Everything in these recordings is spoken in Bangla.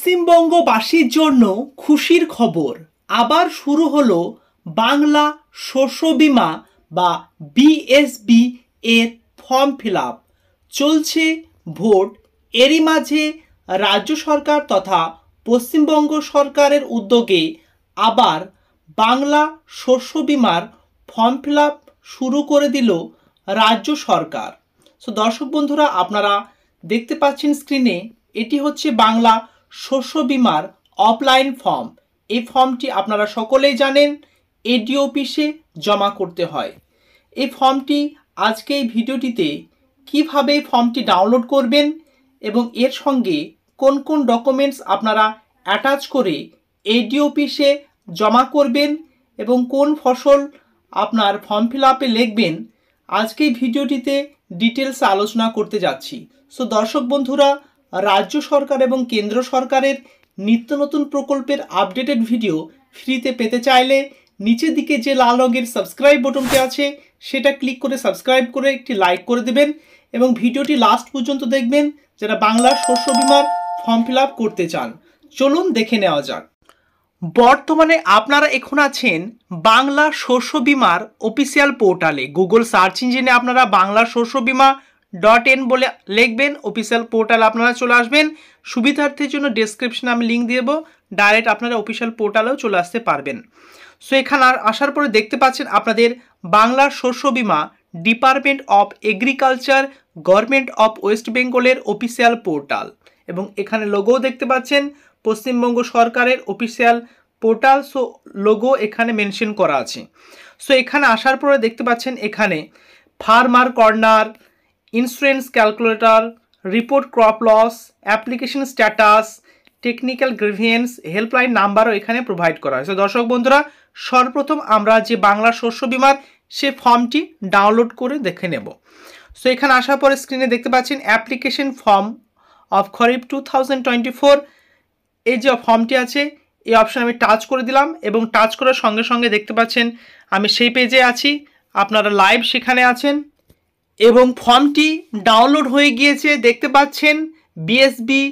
পশ্চিমবঙ্গবাসীর জন্য খুশির খবর, আবার শুরু হলো বাংলা শস্য বীমা বা বিএসবি এর ফর্ম ফিল আপ। চলছে ভোট, এরই মাঝে রাজ্য সরকার তথা পশ্চিমবঙ্গ সরকারের উদ্যোগে আবার বাংলা শস্য বীমার ফর্ম ফিল আপ শুরু করে দিল রাজ্য সরকার। সো দর্শক বন্ধুরা, আপনারা দেখতে পাচ্ছেন স্ক্রিনে, এটি হচ্ছে বাংলা শস্য বীমার অফলাইন ফর্ম। এই ফর্মটি আপনারা সকলেই জানেন এডিও অফিসে জমা করতে হয়। এই ফর্মটি আজকে এই ভিডিওটিতে কিভাবে ফর্মটি ডাউনলোড করবেন এবং এর সঙ্গে কোন কোন ডকুমেন্টস আপনারা অ্যাটাচ করে এডিও অফিসে জমা করবেন এবং কোন ফসল আপনার ফর্ম ফিল আপে লিখবেন, আজকে এই ভিডিওটিতে ডিটেলস আলোচনা করতে যাচ্ছি। সো দর্শক বন্ধুরা, রাজ্য সরকার এবং কেন্দ্র সরকারের নিত্য নতুন প্রকল্পের আপডেটেড ভিডিও ফ্রিতে পেতে চাইলে নিচের দিকে যে লাল রঙের সাবস্ক্রাইব বাটনটি আছে সেটা ক্লিক করে সাবস্ক্রাইব করে একটি লাইক করে দেবেন এবং ভিডিওটি লাস্ট পর্যন্ত দেখবেন যারা বাংলা শস্য বীমার ফর্ম ফিল আপ করতে চান। চলুন দেখে নেওয়া যাক। বর্তমানে আপনারা এখন আছেন বাংলা শস্য বীমার অফিসিয়াল পোর্টালে। গুগল সার্চ ইঞ্জিনে আপনারা বাংলা শস্য বীমা .in বলে লিখবেন, অফিসিয়াল পোর্টাল আপনারা চলে আসবেন। সুবিধার্থের জন্য ডেসক্রিপশনে আমি লিঙ্ক দিয়ে দেবো, ডাইরেক্ট আপনারা অফিসিয়াল পোর্টালেও চলে আসতে পারবেন। সো এখানে আসার পরে দেখতে পাচ্ছেন আপনাদের বাংলা শস্য বীমা department of agriculture government of west বেঙ্গলের অফিসিয়াল পোর্টাল এবং এখানে লোগোও দেখতে পাচ্ছেন পশ্চিমবঙ্গ সরকারের অফিসিয়াল পোর্টাল। সো লোগো এখানে মেনশন করা আছে। সো এখানে আসার পরে দেখতে পাচ্ছেন এখানে farmer corner, insurance calculator, report crop loss, application status, technical grievance, helpline নাম্বারও এখানে প্রোভাইড করা হয়। সো দর্শক বন্ধুরা, সর্বপ্রথম আমরা যে বাংলা শস্য বীমার সে ফর্মটি ডাউনলোড করে দেখে নেব। সো এখানে আসার পরে স্ক্রিনে দেখতে পাচ্ছেন অ্যাপ্লিকেশন ফর্ম অফ খরিফ 2024, এই যে ফর্মটি আছে এই অপশন আমি টাচ করে দিলাম এবং টাচ করার সঙ্গে সঙ্গে দেখতে পাচ্ছেন আমি সেই পেজে আছি, আপনারা লাইভ সেখানে আছেন এবং ফর্মটি ডাউনলোড হয়ে গিয়েছে। দেখতে পাচ্ছেন বিএসবি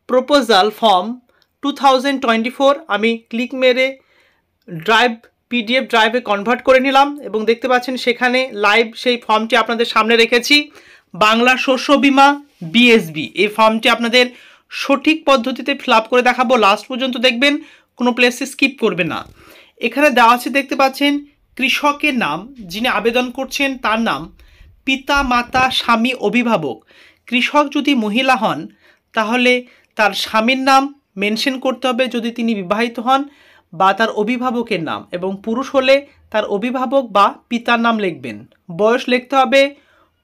প্রপোজাল ফর্ম 2024, আমি ক্লিক মেরে পিডিএফ ড্রাইভে কনভার্ট করে নিলাম এবং দেখতে পাচ্ছেন সেখানে লাইভ সেই ফর্মটি আপনাদের সামনে রেখেছি। বাংলা শস্য বীমা বিএসবি এই ফর্মটি আপনাদের সঠিক পদ্ধতিতে ফিল আপ করে দেখাবো, লাস্ট পর্যন্ত দেখবেন, কোনো প্লেসে স্কিপ করবে না। এখানে দেওয়া আছে দেখতে পাচ্ছেন কৃষকের নাম, যিনি আবেদন করছেন তার নাম, পিতা মাতা স্বামী অভিভাবক। কৃষক যদি মহিলা হন তাহলে তার স্বামীর নাম মেনশন করতে হবে যদি তিনি বিবাহিত হন, বা তার অভিভাবকের নাম, এবং পুরুষ হলে তার অভিভাবক বা পিতার নাম লিখবেন। বয়স লিখতে হবে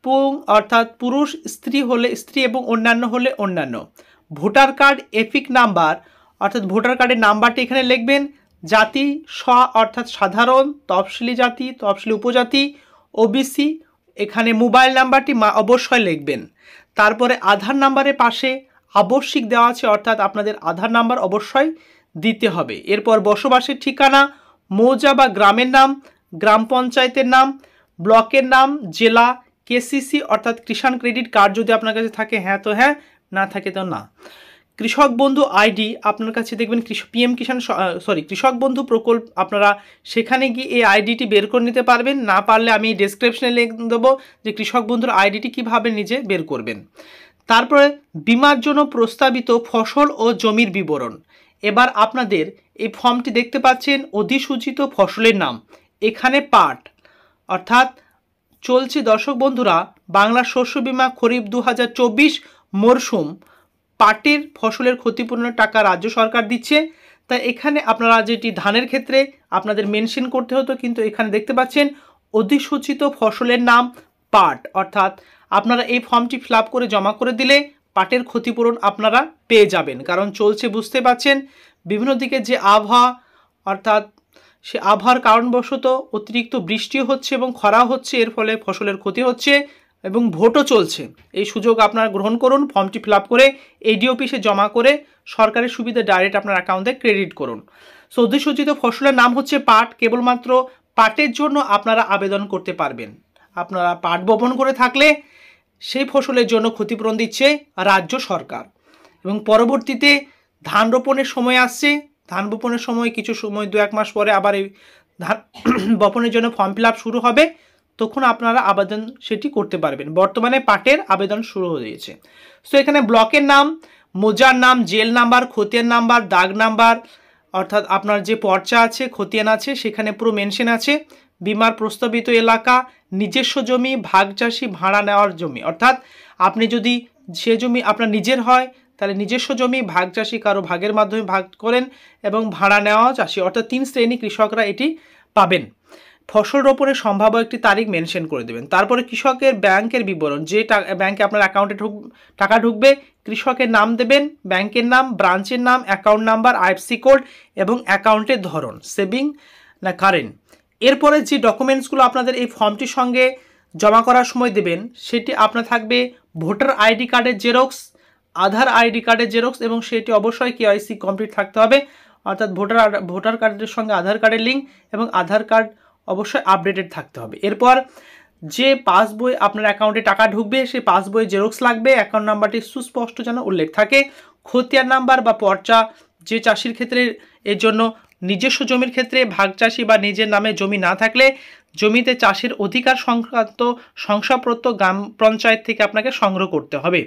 পুং অর্থাৎ পুরুষ, স্ত্রী হলে স্ত্রী এবং অন্যান্য হলে অন্যান্য। ভোটার কার্ড এপিক নাম্বার অর্থাৎ ভোটার কার্ডের নাম্বারটি এখানে লিখবেন। জাতি অর্থাৎ সাধারণ, তফসিলি জাতি, তফসিলি উপজাতি, ওবিসি, এখানে মোবাইল নাম্বারটি অবশ্যই লিখবেন। তারপরে আধার নাম্বারের পাশে আবশ্যিক দেওয়া আছে অর্থাৎ আপনাদের আধার নাম্বার অবশ্যই দিতে হবে। এরপর বসবাসের ঠিকানা, মৌজা বা গ্রামের নাম, গ্রাম পঞ্চায়েতের নাম, ব্লকের নাম, জেলা, কেসিসি অর্থাৎ কিষাণ ক্রেডিট কার্ড যদি আপনার কাছে থাকে হ্যাঁ তো হ্যাঁ, না থাকে তো না। কৃষক বন্ধু আইডি আপনার কাছে দেখবেন কৃষক বন্ধু প্রকল্প, আপনারা সেখানে গিয়ে এই আইডিটি বের করে নিতে পারবেন। না পারলে আমি ডেসক্রিপশনে লিঙ্ক দেবো যে কৃষক বন্ধুর আইডিটি কীভাবে নিজে বের করবেন। তারপরে বিমার জন্য প্রস্তাবিত ফসল ও জমির বিবরণ। এবার আপনাদের এই ফর্মটি দেখতে পাচ্ছেন অধিসূচিত ফসলের নাম, এখানে পাট অর্থাৎ চলছে দর্শক বন্ধুরা বাংলা শস্য বীমা খরিফ 2024 মরশুম, পাটের ফসলের ক্ষতিপূরণের টাকা রাজ্য সরকার দিচ্ছে। তাই এখানে আপনারা যেটি ধানের ক্ষেত্রে আপনাদের মেনশন করতে হতো, কিন্তু এখানে দেখতে পাচ্ছেন অধিসূচিত ফসলের নাম পাট, অর্থাৎ আপনারা এই ফর্মটি ফিল আপ করে জমা করে দিলে পাটের ক্ষতিপূরণ আপনারা পেয়ে যাবেন। কারণ চলছে বুঝতে পাচ্ছেন বিভিন্ন দিকে যে আবহাওয়া, অর্থাৎ সে আবহাওয়ার কারণবশত অতিরিক্ত বৃষ্টিও হচ্ছে এবং খরা হচ্ছে, এর ফলে ফসলের ক্ষতি হচ্ছে এবং ভোটও চলছে। এই সুযোগ আপনারা গ্রহণ করুন, ফর্মটি ফিল আপ করে এডি অফিসে জমা করে সরকারের সুবিধা ডাইরেক্ট আপনার অ্যাকাউন্টে ক্রেডিট করুন। সো অধিসূচিত ফসলের নাম হচ্ছে পাট, কেবলমাত্র পাটের জন্য আপনারা আবেদন করতে পারবেন। আপনারা পাট বপন করে থাকলে সেই ফসলের জন্য ক্ষতিপূরণ দিচ্ছে রাজ্য সরকার এবং পরবর্তীতে ধান রোপণের সময় আসছে, ধান বপনের সময় কিছু সময় 2-1 মাস পরে আবার এই ধান বপনের জন্য ফর্ম ফিল আপ শুরু হবে, তখন আপনারা আবেদন সেটি করতে পারবেন। বর্তমানে পাটের আবেদন শুরু হয়ে গিয়েছে। সো এখানে ব্লকের নাম, মোজার নাম, জেল নাম্বার, খতিয়ান নাম্বার, দাগ নাম্বার, অর্থাৎ আপনার যে পর্চা আছে, খতিয়ান আছে, সেখানে পুরো মেনশন আছে। বিমার প্রস্তাবিত এলাকা, নিজস্ব জমি, ভাগ চাষি, ভাড়া নেওয়ার জমি, অর্থাৎ আপনি যদি সে জমি আপনার নিজের হয় তাহলে নিজস্ব জমি, ভাগ চাষি কারো ভাগের মাধ্যমে ভাগ করেন, এবং ভাড়া নেওয়া চাষি, অর্থাৎ 3 শ্রেণী কৃষকরা এটি পাবেন। ফসল রোপণের সম্ভাব্য একটি তারিখ মেনশন করে দেবেন। তারপরে কৃষকের ব্যাংকের বিবরণ, যে ব্যাংকে আপনার অ্যাকাউন্টে টাকা ঢুকবে, কৃষকের নাম দেবেন, ব্যাংকের নাম, ব্রাঞ্চের নাম, অ্যাকাউন্ট নাম্বার, আইএফসি কোড এবং অ্যাকাউন্টের ধরন, সেভিং না কারেন্ট। এরপরে যে ডকুমেন্টসগুলো আপনাদের এই ফর্মটির সঙ্গে জমা করার সময় দেবেন, সেটি আপনার থাকবে ভোটার আইডি কার্ডের জেরক্স, আধার আইডি কার্ডের জেরক্স, এবং সেটি অবশ্যই কেওয়াইসি কমপ্লিট থাকতে হবে, অর্থাৎ ভোটার কার্ডের সঙ্গে আধার কার্ডের লিঙ্ক, এবং আধার কার্ড অবশ্যই আপডেটেড থাকতে হবে। এরপর যে পাসবই আপনার অ্যাকাউন্টে টাকা ঢুকবে, সেই পাসবই জেরক্স লাগবে, অ্যাকাউন্ট নাম্বারটি সুস্পষ্ট যেন উল্লেখ থাকে, খতিয়ান নাম্বার বা পর্চা, যে চাষির ক্ষেত্রে এর জন্য নিজস্ব জমির ক্ষেত্রে ভাগ চাষি বা নিজের নামে জমি না থাকলে জমিতে চাষের অধিকার সংক্রান্ত শংসাপত্র গ্রাম পঞ্চায়েত থেকে আপনাকে সংগ্রহ করতে হবে।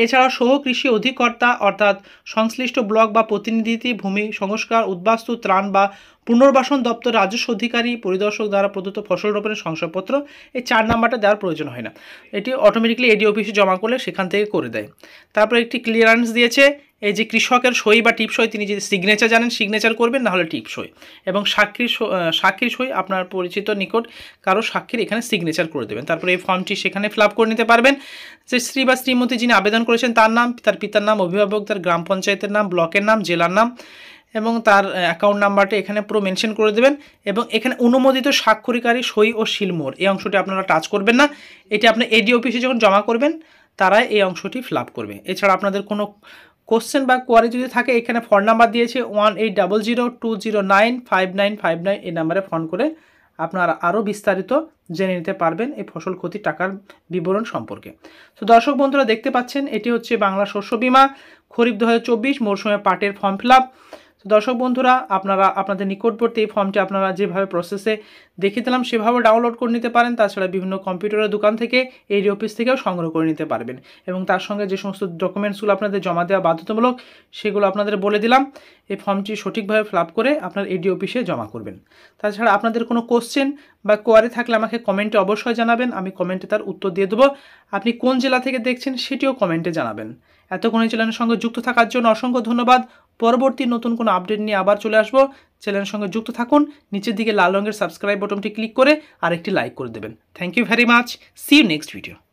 এছাড়া সহ কৃষি অধিকর্তা অর্থাৎ সংশ্লিষ্ট ব্লক বা প্রতিনিধি, ভূমি সংস্কার, উদ্বাস্তু, ত্রাণ বা পুনর্বাসন দপ্তর, রাজস্ব অধিকারী, পরিদর্শক দ্বারা প্রদত্ত ফসল রোপণের শংসাপত্র, এই 4 নাম্বারটা দেওয়ার প্রয়োজন হয় না, এটি অটোমেটিকলি এডি অফিসে জমা করলে সেখান থেকে করে দেয়। তারপর একটি ক্লিয়ারেন্স দিয়েছে, এই যে কৃষকের সই বা টিপ সই, তিনি যদি সিগনেচার জানেন সিগনেচার করবেন, না হলে টিপ সই, এবং সাক্ষীর সই, আপনার পরিচিত নিকট কারো সাক্ষীর এখানে সিগনেচার করে দেবেন। তারপরে এই ফর্মটি সেখানে ফিল আপ করে নিতে পারবেন। যে শ্রী বা শ্রীমতী যিনি আবেদন করেছেন তার নাম, তার পিতার নাম, অভিভাবক, তার গ্রাম পঞ্চায়েতের নাম, ব্লকের নাম, জেলার নাম, এবং তার অ্যাকাউন্ট নাম্বারটা এখানে পুরো মেনশন করে দেবেন। এবং এখানে অনুমোদিত স্বাক্ষরিকারী সই ও শিলমোহর, এই অংশটি আপনারা টাচ করবেন না, এটি আপনার এডি অফিসে যখন জমা করবেন তারাই এই অংশটি ফিল আপ করবে। এছাড়া আপনাদের কোনো কোশ্চেন বা কোয়ারি যদি থাকে, এখানে ফোন নাম্বার দিয়েছে 180020959559, এই নাম্বারে ফোন করে আপনারা আরও বিস্তারিত জেনে নিতে পারবেন এই ফসল ক্ষতি টাকার বিবরণ সম্পর্কে। তো দর্শক বন্ধুরা দেখতে পাচ্ছেন, এটি হচ্ছে বাংলা শস্য বীমা খরিফ 2024 মরশুমে পাটের ফর্ম ফিল আপ। তো দর্শক বন্ধুরা, আপনারা আপনাদের নিকটবর্তী এই ফর্মটি আপনারা যেভাবে প্রসেসে দেখিয়ে দিলাম সেভাবে ডাউনলোড করে নিতে পারেন। তাছাড়া বিভিন্ন কম্পিউটারের দোকান থেকে এডি অফিস থেকেও সংগ্রহ করে নিতে পারবেন, এবং তার সঙ্গে যে সমস্ত ডকুমেন্টসগুলো আপনাদের জমা দেওয়া বাধ্যতামূলক সেগুলো আপনাদের বলে দিলাম। এই ফর্মটি সঠিকভাবে ফিল আপ করে আপনার এডি অফিসে জমা করবেন। তাছাড়া আপনাদের কোনো কোশ্চেন বা কোয়ারি থাকলে আমাকে কমেন্টে অবশ্যই জানাবেন, আমি কমেন্টে তার উত্তর দিয়ে দেবো। আপনি কোন জেলা থেকে দেখছেন সেটিও কমেন্টে জানাবেন। এতক্ষণ এই চ্যানেলের সঙ্গে যুক্ত থাকার জন্য অসংখ্য ধন্যবাদ। পরবর্তী নতুন কোনো আপডেট নিয়ে আবার চলে আসবো। চ্যানেলের সঙ্গে যুক্ত থাকুন, নিচের দিকে লাল রঙের সাবস্ক্রাইব বাটনটি ক্লিক করে আর একটি লাইক করে দেবেন। Thank you very much, see you next video.